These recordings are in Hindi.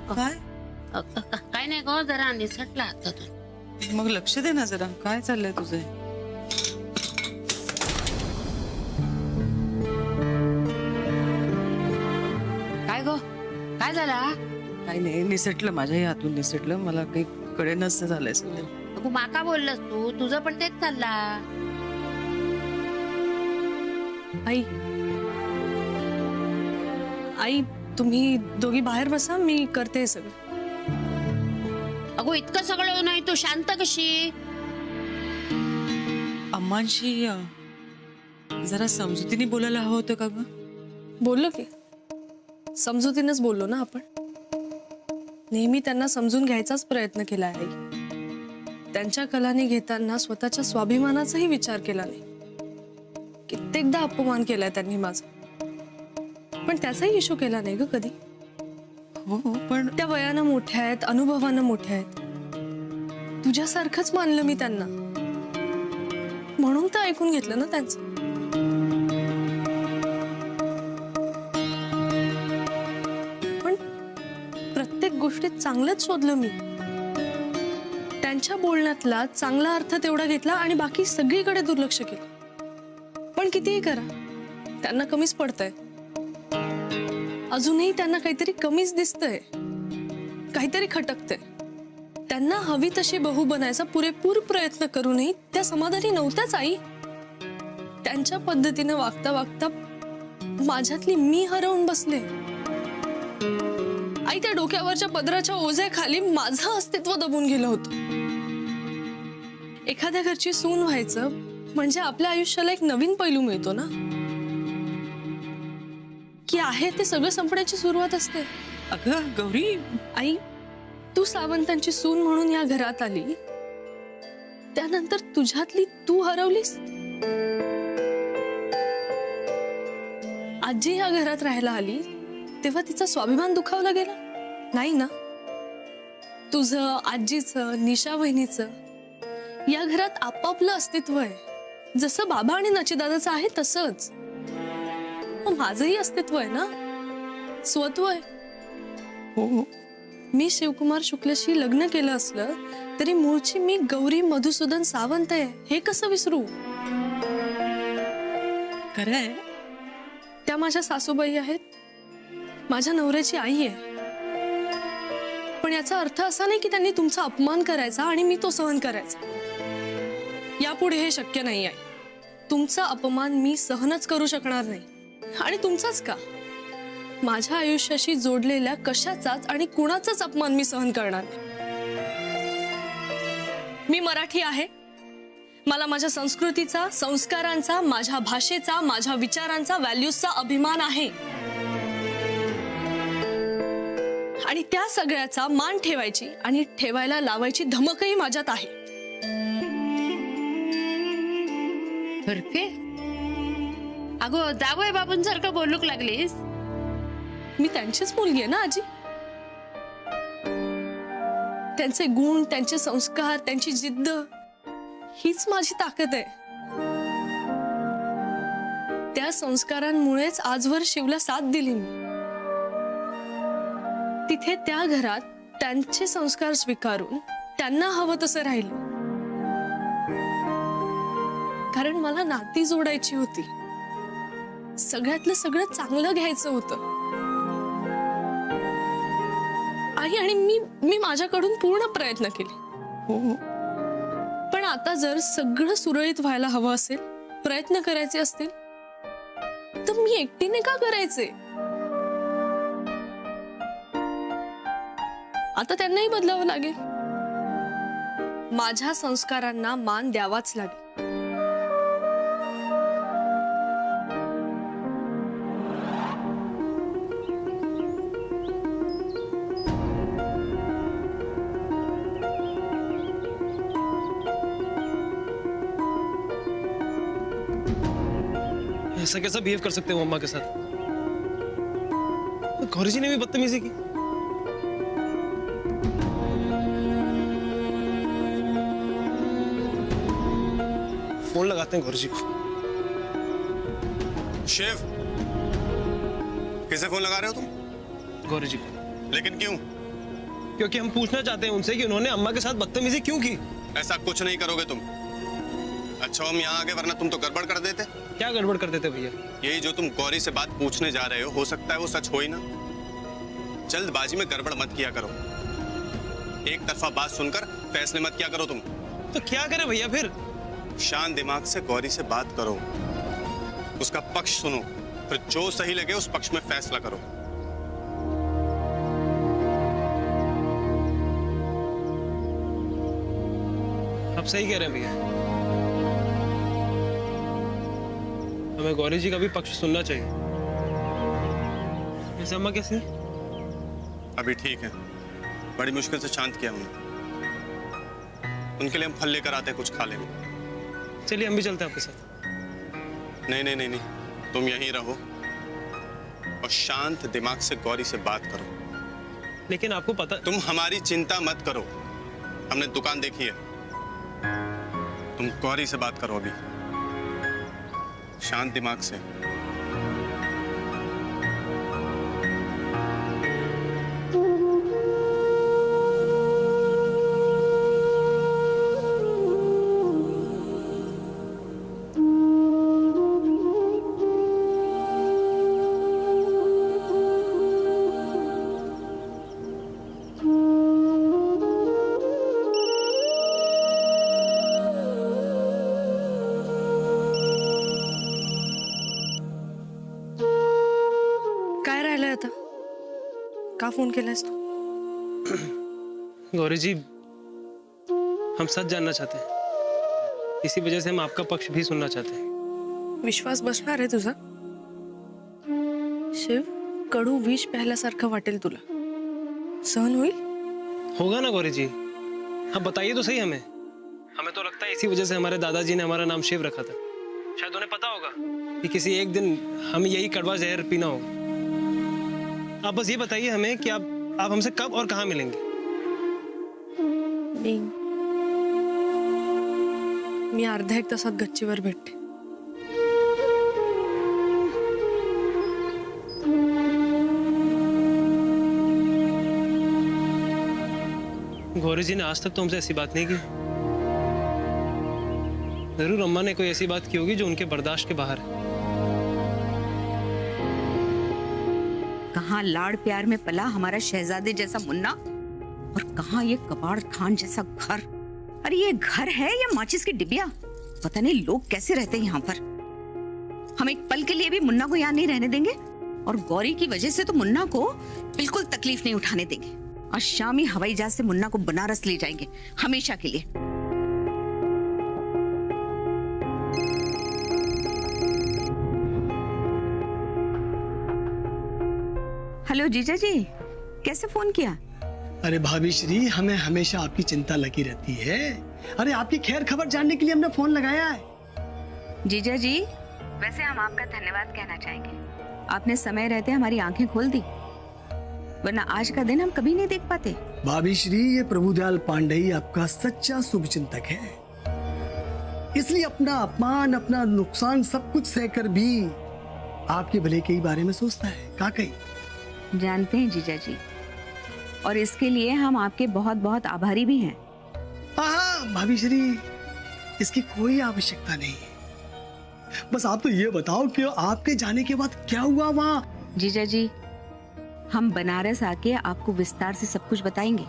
काय? काय नाही गो, जरा निसटला हातातून. मग लक्ष दे ना जरा, काय चाललंय तुझं? काय गो, काय झाला? काही नाही, निसटलं, माझ्याही हातून निसटलं. मला काही कळे नसतं झालंय सध्या. तू माका बोललास, तुझं पण तेच चालला. आई आई तुम्ही दोघी बाहेर बसा, मी करते हे सगळं. अगो इतकं सगळं नाही, तू शांत कशी? अम्मांशी जरा समजुतीने बोलायला हवं होतं का ग? बोललो की, समजुतीनंच बोललो ना आपण. नेहमी त्यांना समजून घ्यायचाच प्रयत्न केला आहे आई. त्यांच्या कलाने घेताना स्वतःच्या स्वाभिमानाचाही विचार केला नाही. कित्येकदा अपमान केलाय त्यांनी माझा, पण त्याचाही इशू केला नाही ग कधी. हो, पण त्या वयानं मोठ्या आहेत, अनुभवानं मोठ्या आहेत. तुझ्यासारखंच मानलं मी त्यांना, म्हणून तर ऐकून घेतलं ना त्यांचं. पण प्रत्येक गोष्टीत चांगलंच शोधलं मी. त्यांच्या बोलण्यातला चांगला अर्थ तेवढा घेतला आणि बाकी सगळीकडे दुर्लक्ष केलं. पण कितीही करा, त्यांना कमीच पडतंय. अजूनही त्यांना काहीतरी कमीच दिसतंय, काहीतरी खटकतंय. त्यांना हवी तशी बहू बनायचा पुरेपूर प्रयत्न करूनही त्या समाधानी नव्हत्याच आई. त्यांच्या पद्धतीने वागता वागता माझ्यातली मी हरवून बसले. आई, त्या डोक्यावरच्या पदराच्या ओझ्याखाली माझं अस्तित्व दबून गेलं होतं. एखाद्या घरची सून व्हायचं म्हणजे आपल्या आयुष्याला एक नवीन पैलू मिळतो ना, की आहे ते सगळं संपण्याची सुरुवात असते. अगं गौरी, आई, तू सावंतांची सून म्हणून या घरात आली, त्यानंतर तुझ्यातली तू हरवलीस. आजी या घरात राहायला आली तेव्हा तिचा स्वाभिमान दुखावला गेला नाही ना. तुझं, आजीचं, निशा बहिणीचं या घरात आपापलं अस्तित्व आहे. जसं बाबा आणि नचिदादाचं आहे तसंच माझंही अस्तित्व आहे ना, स्वत्व आहे. हो, मी शिवकुमार शुक्लशी लग्न केलं असलं तरी मूळची मी गौरी मधुसूदन सावंत आहे, हे कसं विसरू? खरंय. त्या माझ्या सासूबाई आहेत, माझ्या नवऱ्याची आई आहे. पण याचा अर्थ असा नाही की त्यांनी तुमचा अपमान करायचा आणि मी तो सहन करायचा. यापुढे हे शक्य नाही आहे. तुमचा अपमान मी सहनच करू शकणार नाही. आणि तुमचाच का, माझ्या आयुष्याशी जोडलेल्या कशाचाच आणि कुणाचाच अपमान मी सहन करणार नाही. मी मराठी आहे. मला माझ्या संस्कृतीचा, संस्कारांचा, माझ्या भाषेचा, माझ्या विचारांचा, व्हॅल्यूजचा अभिमान आहे. आणि त्या सगळ्याचा मान ठेवायची आणि ठेवायला लावायची धमकही माझ्यात आहे. अगो जावई बाबूंसारखं बोलूक लागलीस. मी त्यांचीच मुलगी आहे ना आजी. त्यांचे गुण, त्यांचे संस्कार, त्यांची जिद्द हीच माझी ताकद आहे. त्या संस्कारांमुळेच आजवर शिवला साथ दिली मी. तिथे त्या घरात त्यांचे संस्कार स्वीकारून त्यांना हवं तसं राहिलं. कारण मला नाती जोडायची होती, सगळ्यातलं सगळं चांगलं घ्यायचं होतं. आई, आणि मी माझ्याकडून पूर्ण प्रयत्न केले. हो, पण आता जर सगळं सुरळीत व्हायला हवं असेल, प्रयत्न करायचे असतील, तर मी एकटीने का करायचे? आता त्यांनाही बदलावं लागेल. माझ्या संस्कारांना मान द्यावाच लागेल. ऐसा कैसा बिहेव कर सकते हो अम्मा के साथ? गौरी जी ने भी बदतमीजी की। फोन लगाते हैं गौरी जी को। शिव, किसे फोन लगा रहे हो तुम? गौरी जी को। लेकिन क्यों? क्योंकि हम पूछना चाहते हैं उनसे कि उन्होंने अम्मा के साथ बदतमीजी क्यों की। ऐसा कुछ नहीं करोगे तुम। अच्छा हम यहाँ आ गए, वरना तुम तो गड़बड़ कर देते। क्या गड़बड़ कर देते भैया? यही जो तुम गौरी से बात पूछने जा रहे हो सकता है वो सच हो ही ना। जल्दबाजी में गड़बड़ मत किया करो। एक तरफा बात सुनकर फैसले मत किया करो तुम। तो क्या करें भैया फिर? शांत दिमाग से गौरी से बात करो, उसका पक्ष सुनो, फिर जो सही लगे उस पक्ष में फैसला करो। आप सही कह रहे हैं भैया, हमें गौरी जी का भी पक्ष सुनना चाहिए। वैसे अम्मा कैसी है? अभी ठीक है, बड़ी मुश्किल से शांत किया हमने। उनके लिए हम फल लेकर आते हैं, कुछ खा लेंगे। चलिए हम भी चलते हैं आपके साथ। नहीं नहीं नहीं नहीं, तुम यहीं रहो और शांत दिमाग से गौरी से बात करो। लेकिन आपको पता, तुम हमारी चिंता मत करो, हमने दुकान देखी है। तुम गौरी से बात करो अभी, शांत दिमाग से। काय राहिलंय आता? का फोन केलास तू? गौरी जी हम सच जानना चाहते हैं, इसी वजह से हम आपका पक्ष भी सुनना चाहते हैं। विश्वास बसणार आहे तुझा? शिव, कडू विष प्यायल्यासारखं वाटेल तुला, सहन होईल? होगा ना गौरी जी, आप बताइए तो सही। हमें तो लगता है इसी वजह से हमारे दादाजी ने हमारा नाम शिव रखा था। शायद उन्हें पता होगा कि किसी एक दिन हमें यही कड़वा जहर पीना होगा। आप बस ये बताइए हमें कि आप हमसे कब और कहाँ मिलेंगे? मी अर्ध्या एक तासात गच्चीवर भेटते। गौरी जी ने आज तक तो हमसे ऐसी बात नहीं की। जरूर अम्मा ने कोई ऐसी बात की होगी जो उनके बर्दाश्त के बाहर है। कहाँ लाड़ प्यार में पला हमारा शहजादे जैसा मुन्ना, और कहाँ ये कबाड़ खान जैसा घर। अरे ये घर है या माचिस की डिबिया? पता नहीं लोग कैसे रहते हैं यहाँ पर। हम एक पल के लिए भी मुन्ना को यहाँ नहीं रहने देंगे, और गौरी की वजह से तो मुन्ना को बिल्कुल तकलीफ नहीं उठाने देंगे। और शामी हवाई जहाज से मुन्ना को बनारस ले जाएंगे हमेशा के लिए। हेलो जीजा जी, कैसे फोन किया? अरे भाभी श्री, हमें हमेशा आपकी चिंता लगी रहती है। अरे आपकी खैर खबर जानने के लिए हमने फोन लगाया है। जीजा जी, वैसे हम आपका धन्यवाद कहना चाहेंगे। आपने समय रहते हमारी आंखें खोल दी, वरना आज का दिन हम कभी नहीं देख पाते। भाभी श्री, ये प्रभुदयाल पांडे ही आपका सच्चा शुभचिंतक है, इसलिए अपना अपमान, अपना नुकसान सब कुछ सहकर भी आपके भले के ही बारे में सोचता है। काकई जानते हैं जीजा जी, और इसके लिए हम आपके बहुत बहुत आभारी भी हैं। हाँ भाभी श्री, इसकी कोई आवश्यकता नहीं है। बस आप तो ये बताओ कि आपके जाने के बाद क्या हुआ वहाँ? जीजा जी, हम बनारस आके आपको विस्तार से सब कुछ बताएंगे।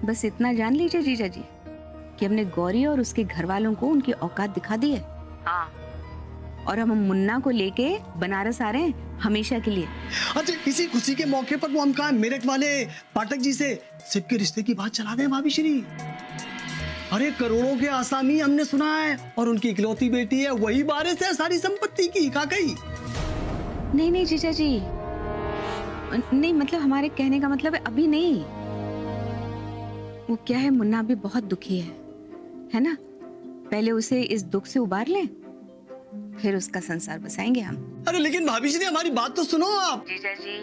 बस इतना जान लीजिए जीजा जी कि हमने गौरी और उसके घर वालों को उनकी औकात दिखा दी है। हाँ, और हम मुन्ना को लेके बनारस आ रहे हैं हमेशा के लिए। अच्छा, इसी खुशी के मौके पर वो हम कहा मेरठ वाले पाठक जी से शिव के रिश्ते की बात चला दें भाभी श्री। अरे करोड़ों के आसामी हमने सुना है, और उनकी इकलौती बेटी है, वही वारिस है सारी संपत्ति की। काकई नहीं नहीं जीजा जी, नहीं मतलब हमारे कहने का मतलब है अभी नहीं। वो क्या है, मुन्ना अभी बहुत दुखी है ना? पहले उसे इस दुख से उबार लें, फिर उसका संसार बसाएंगे हम। अरे लेकिन भाभी जी, हमारी बात तो सुनो आप। जीजा जी,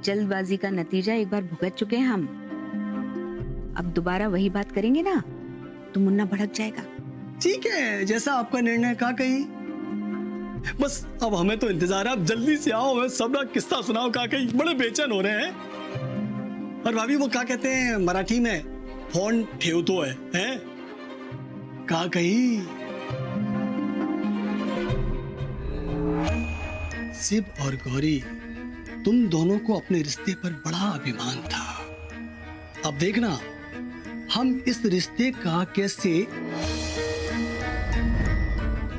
जल्दबाजी का नतीजा एक बार भुगत चुके हैं हम। अब दोबारा वही बात करेंगे ना तो मुन्ना भड़क जाएगा। ठीक है, जैसा आपका निर्णय। का कही, बस अब हमें तो इंतजार है, अब जल्दी से आओ, हमें सब किस्सा सुनाओ। का कही, बड़े बेचैन हो रहे हैं। और भाभी वो क्या कहते हैं मराठी में, फोन ठेवतो है, हैं? कहा कही शिव और गौरी, तुम दोनों को अपने रिश्ते पर बड़ा अभिमान था। अब देखना हम इस रिश्ते का कैसे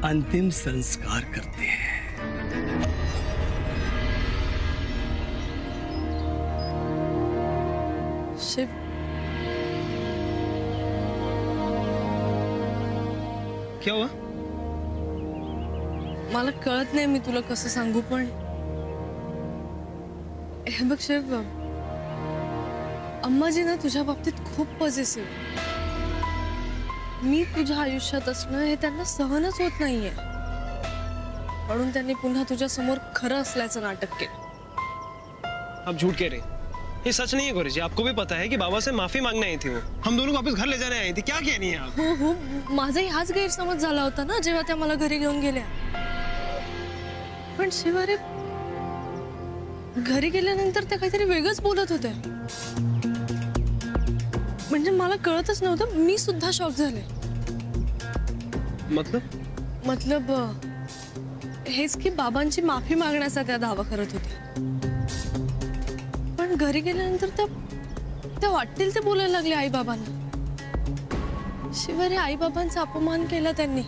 अंतिम संस्कार करते हैं। शिव, क्या हुआ? मला कळत नाही मी तुला कसं सांगू, पण हे बघ शिव, अम्माजी ना तुझ्या बाबतीत खूप पॉझिटिव्ह. मी तुझ्या आयुष्यात असणं हे त्यांना सहनच होत नाहीये, म्हणून त्यांनी पुन्हा तुझ्या समोर खरं असल्याचं नाटक केलं. आप झूठ कह रहे हैं. ये सच नहीं है गौरी जी. आपको भी पता है कि बाबा से माफी मांगने आई थी वो. हम दोनों को वापस घर ले जाने आई थी. क्या कह रही हैं आप? हो हो, माझाही हाच गैरसमज झाला होता ना जेव्हा त्या मला घरी घेऊन गेल्या. पण शिवारे, घरी गेल्यानंतर त्या काहीतरी वेगळंच बोलत होत्या. म्हणजे मला कळतच नव्हतं. मी सुद्धा शॉक झाले. मतलब हेच की बाबांची माफी मागण्याचा त्या दावा करत होत्या. पण घरी गेल्यानंतर त्या वाटतील ते बोलायला लागले आई बाबांना. शिवाय आई बाबांचा अपमान केला त्यांनी.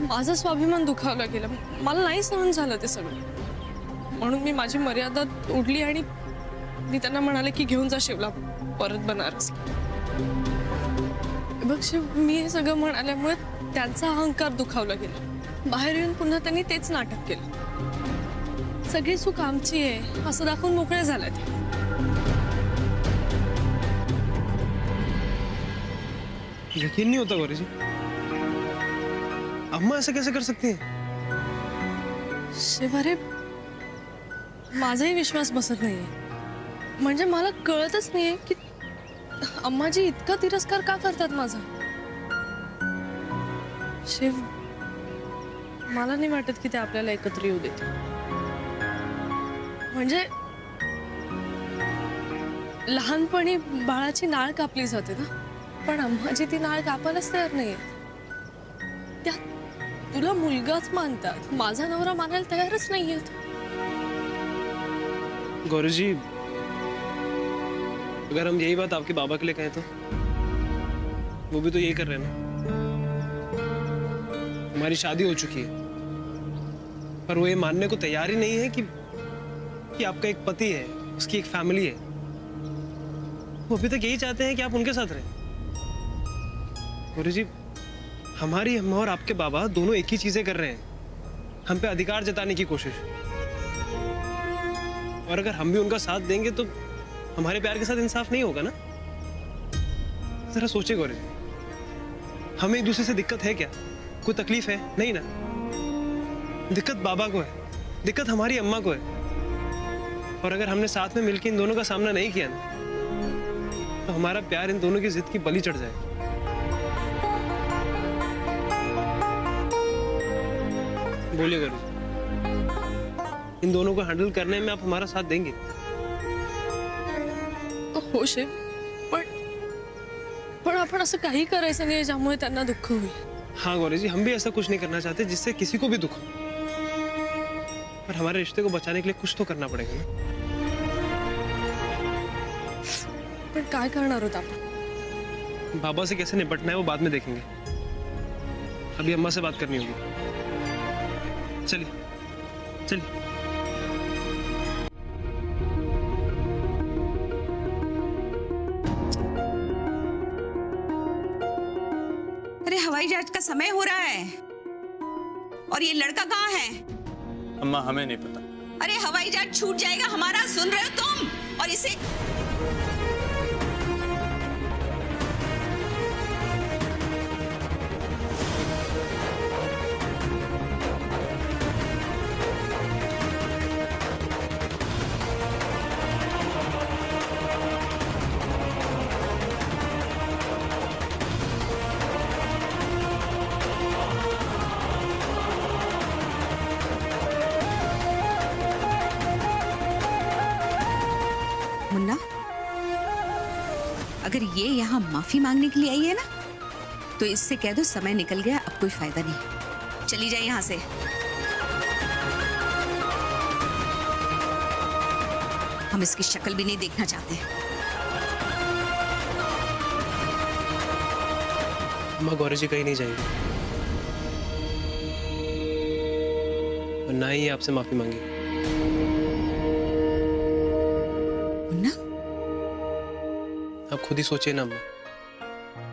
माझा स्वाभिमान दुखावला गेला. मला नाही सहन झालं ते सगळं. म्हणून मी माझी मर्यादा ओढली आणि मी त्यांना म्हणाले की घेऊन जा शिवला परत बनारस. बघ शिव, मी हे सगळं म्हणाल्यामुळे त्यांचा अहंकार दुखावला गेला. बाहेर येऊन पुन्हा त्यांनी तेच नाटक केलं. सगळी चूक आमची आहे असं दाखवून मोकळे झाल्यात. यकीन नहीं होता गौरी जी. अम्मा ऐसे कैसे कर सकती हैं? शिवारे, माझाही विश्वास बसत नाहीये. म्हणजे मला कळतच नाहीये की अम्माजी इतका तिरस्कार का करतात माझा. शिव, मला नाही वाटत की ते आपल्याला एकत्र येऊ देतील. म्हणजे लहानपणी बाळाची नाळ कापली जाते ना, पण अम्माजी ती नाळ कापायलाच तयार नाहीये. त्या तुला मुलगाच मानतात, माझा नवरा मानायला तयारच नाहीयेत. गौरी जी, अगर हम यही बात आपके बाबा के लिए कहें तो वो भी तो यही कर रहे हैं ना. हमारी शादी हो चुकी है पर वो ये मानने को तैयार ही नहीं है कि आपका एक पति है, उसकी एक फैमिली है. वो अभी तक यही चाहते हैं कि आप उनके साथ रहें. गौरी जी, हमारी अम्मा और आपके बाबा दोनों एक ही चीजें कर रहे हैं. हम पे अधिकार जताने की कोशिश. और अगर हम भी उनका साथ देंगे तो हमारे प्यार के साथ इंसाफ नहीं होगा ना. जरा सोचिए गौरी जी, हमें एक दूसरे से दिक्कत है क्या? कोई तकलीफ है? नहीं ना. दिक्कत बाबा को है, दिक्कत हमारी अम्मा को है. और अगर हमने साथ में मिलकर इन दोनों का सामना नहीं किया ना, तो हमारा प्यार इन दोनों की जिद की बलि चढ़ जाएगा. बोलिए गौरी, इन दोनों को हैंडल करने में आप हमारा साथ देंगे? हो शिव, पण आपण असं काही करायचं नाही ज्यामुळे त्यांना दुःख होईल. हाँ गौरी जी, हम भी ऐसा कुछ नहीं करना चाहते जिससे किसी को भी दुख हो. पर हमारे रिश्ते को बचाने के लिए कुछ तो करना पड़ेगा ना. पण काय करणार आहोत आपण? बाबा से कैसे निपटना है वो बाद में देखेंगे. अभी अम्मा से बात करनी होगी. चलिए चलिए. अरे हवाई जहाज का समय हो रहा है और ये लड़का कहाँ है? अम्मा हमें नहीं पता. अरे हवाई जहाज छूट जाएगा हमारा, सुन रहे हो तुम? और इसे ये यहाँ माफी मांगने के लिए आई है ना, तो इससे कह दो समय निकल गया, अब कोई फायदा नहीं, चली जाए यहाँ से। हम इसकी शक्ल भी नहीं देखना चाहते। अम्मा गौरी जी कहीं नहीं जाएंगे और ना ही आपसे माफी मांगी। मुन्ना, आप खुद ही सोचिए ना अम्मा,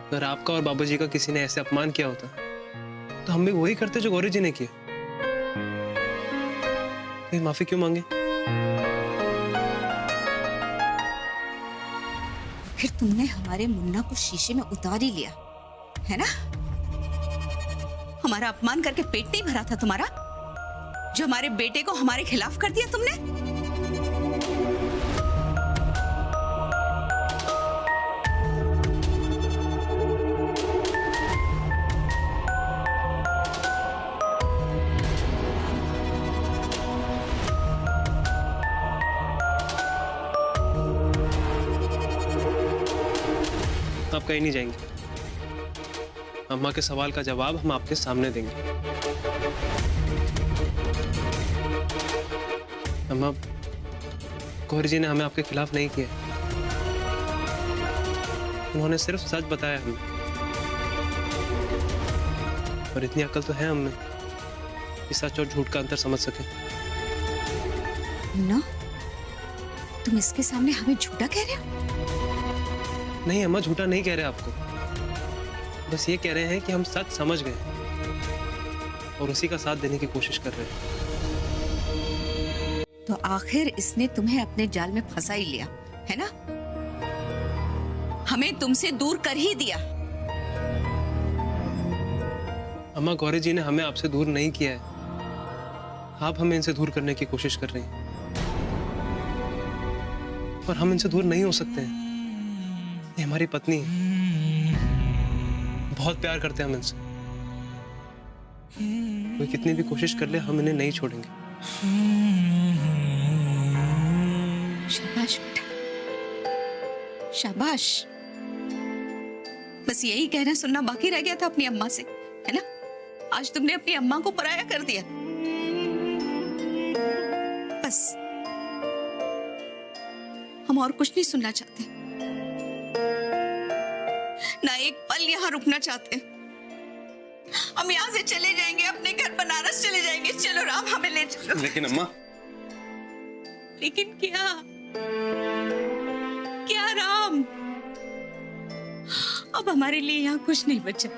अगर आपका और बाबा जी का किसी ने ऐसे अपमान किया होता तो हम भी वही करते जो गौरी जी ने किया। तो माफी क्यों मांगे? फिर तुमने हमारे मुन्ना को शीशे में उतार ही लिया है ना? हमारा अपमान करके पेट नहीं भरा था तुम्हारा, जो हमारे बेटे को हमारे खिलाफ कर दिया तुमने। आप कहीं नहीं जाएंगे। अम्मा के सवाल का जवाब हम आपके सामने देंगे। अम्मा, गौरी जी ने हमें आपके खिलाफ नहीं किया, उन्होंने सिर्फ सच बताया हमें, और इतनी अकल तो है हमें कि सच और झूठ का अंतर समझ सके। मुन्ना, तुम इसके सामने हमें झूठा कह रहे हो? नहीं अम्मा, झूठा नहीं कह रहे आपको, बस ये कह रहे हैं कि हम सच समझ गए और उसी का साथ देने की कोशिश कर रहे हैं। तो आखिर इसने तुम्हें अपने जाल में फंसा ही लिया है ना? हमें तुमसे दूर कर ही दिया। अम्मा, गौरी जी ने हमें आपसे दूर नहीं किया है, आप हमें इनसे दूर करने की कोशिश कर रही हैं, और हम इनसे दूर नहीं हो सकते हैं। ये हमारी पत्नी है, बहुत प्यार करते हैं हम इनसे, कोई कितनी भी कोशिश कर ले हम इन्हें नहीं छोड़ेंगे। शाबाश बेटा, शाबाश। बस यही कहना सुनना बाकी रह गया था अपनी अम्मा से, है ना? आज तुमने अपनी अम्मा को पराया कर दिया। बस हम और कुछ नहीं सुनना चाहते, ना एक पल यहाँ रुकना चाहते। हम यहाँ से चले जाएंगे, अपने घर बनारस चले जाएंगे। चलो राम, हमें ले चलो। लेकिन अम्मा, लेकिन क्या? क्या राम? अब हमारे लिए यहाँ कुछ नहीं बचा।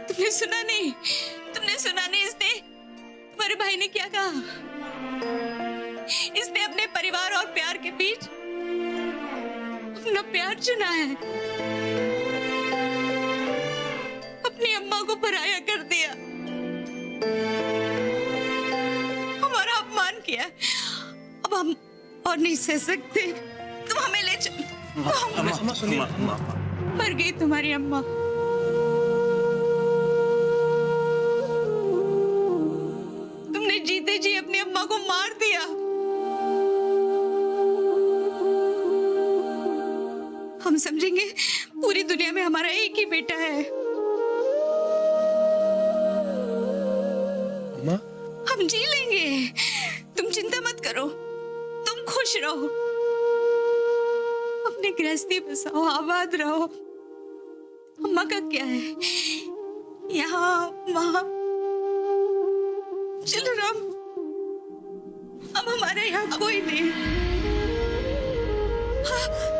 तुमने सुना नहीं? तुमने सुना नहीं? इसने, तुम्हारे भाई ने क्या कहा? इसने अपने परिवार और प्यार के बीच अपना प्यार चुना है, अपनी अम्मा को पराया कर दिया, हमारा अपमान किया। अब हम और नहीं सह सकते। तुम हमें ले चलो। अम्मा सुनिए, मर गई तुम्हारी अम्मा। तुमने जीते जी अपनी अम्मा को मार दिया। हम समझेंगे पूरी दुनिया में हमारा एक ही बेटा है। अम्मा, हम जी लेंगे, तुम चिंता मत करो, तुम खुश रहो, अपनी गृहस्थी बसाओ, आबाद रहो। अम्मा का क्या है, यहाँ वहां। चलो राम, अब हमारे यहाँ कोई नहीं। हाँ।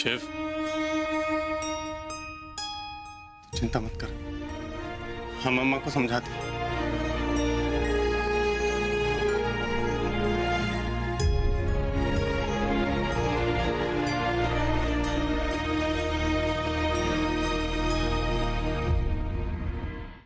शिव, चिंता मत कर, हम अम्मा को समझाते हैं।